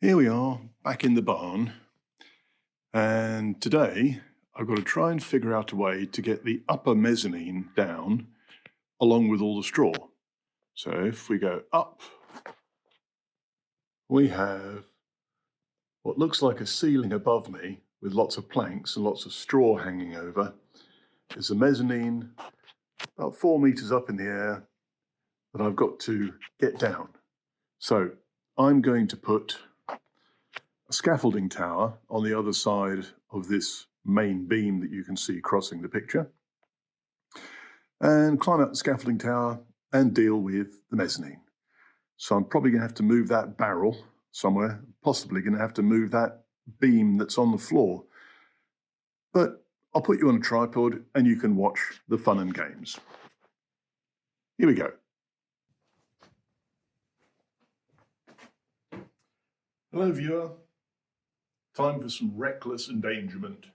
Here we are, back in the barn, and today I've got to try and figure out a way to get the upper mezzanine down along with all the straw. So if we go up, we have what looks like a ceiling above me with lots of planks and lots of straw hanging over. There's a mezzanine about 4 meters up in the air that I've got to get down. So I'm going to put a scaffolding tower on the other side of this main beam that you can see crossing the picture, and climb up the scaffolding tower and deal with the mezzanine. So I'm probably going to have to move that barrel somewhere, possibly going to have to move that beam that's on the floor. But I'll put you on a tripod and you can watch the fun and games. Here we go. Hello viewer, time for some reckless endangerment.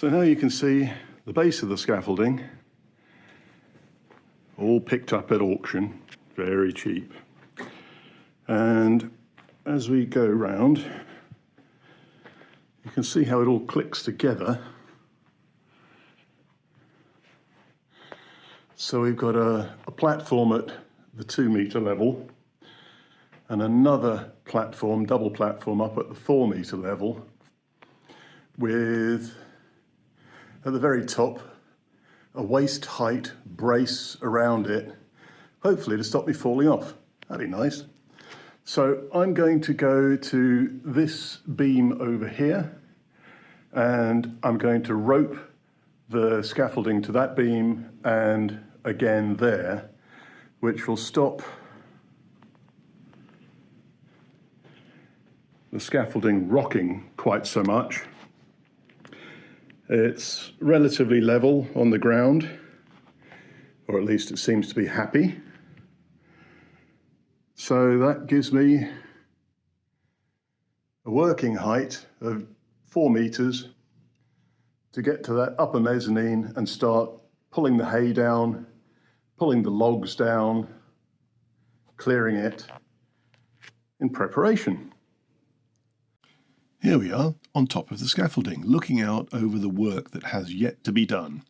So now you can see the base of the scaffolding, all picked up at auction, very cheap. And as we go round, you can see how it all clicks together. So we've got a platform at the 2-metre level and another platform, double platform, up at the 4-metre level with, at the very top, a waist height brace around it, hopefully to stop me falling off. That'd be nice. So I'm going to go to this beam over here and I'm going to rope the scaffolding to that beam and again there, which will stop the scaffolding rocking quite so much. It's relatively level on the ground, or at least it seems to be happy. So that gives me a working height of 4 meters to get to that upper mezzanine and start pulling the hay down, pulling the logs down, clearing it in preparation. Here we are on top of the scaffolding, looking out over the work that has yet to be done.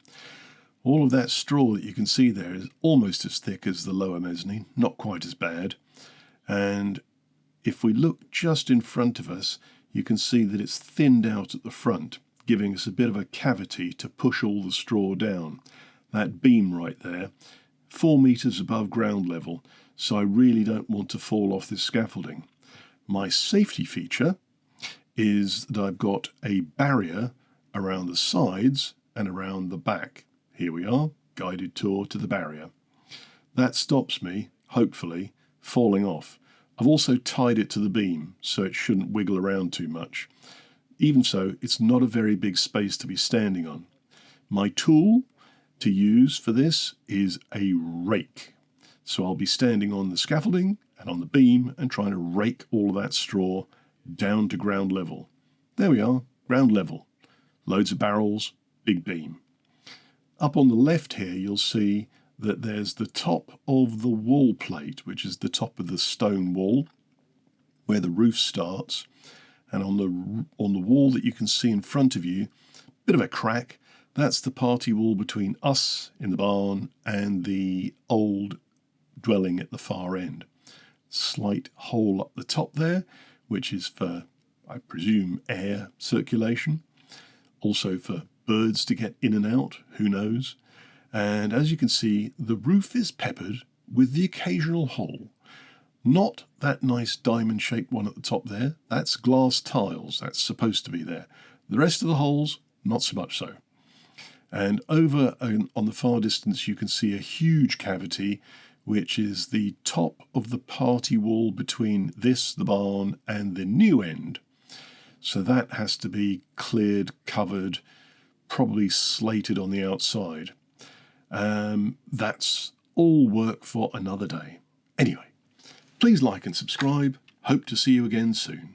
All of that straw that you can see there is almost as thick as the lower mezzanine, not quite as bad. And if we look just in front of us, you can see that it's thinned out at the front, giving us a bit of a cavity to push all the straw down. That beam right there, 4 meters above ground level, so I really don't want to fall off this scaffolding. My safety feature is that I've got a barrier around the sides and around the back. Here we are, guided tour to the barrier. That stops me, hopefully, falling off. I've also tied it to the beam so it shouldn't wiggle around too much. Even so, it's not a very big space to be standing on. My tool to use for this is a rake. So I'll be standing on the scaffolding and on the beam and trying to rake all of that straw down to ground level. There we are, ground level. Loads of barrels, big beam. Up on the left here you'll see that there's the top of the wall plate, which is the top of the stone wall where the roof starts, and on the wall that you can see in front of you, bit of a crack, that's the party wall between us in the barn and the old dwelling at the far end. Slight hole up the top there, which is for, I presume, air circulation, also for birds to get in and out, who knows. And as you can see, the roof is peppered with the occasional hole. Not that nice diamond-shaped one at the top there. That's glass tiles. That's supposed to be there. The rest of the holes, not so much so. And over on the far distance, you can see a huge cavity, which is the top of the party wall between this, the barn, and the new end. So that has to be cleared, covered, probably slated on the outside. That's all work for another day. Anyway, please like and subscribe. Hope to see you again soon.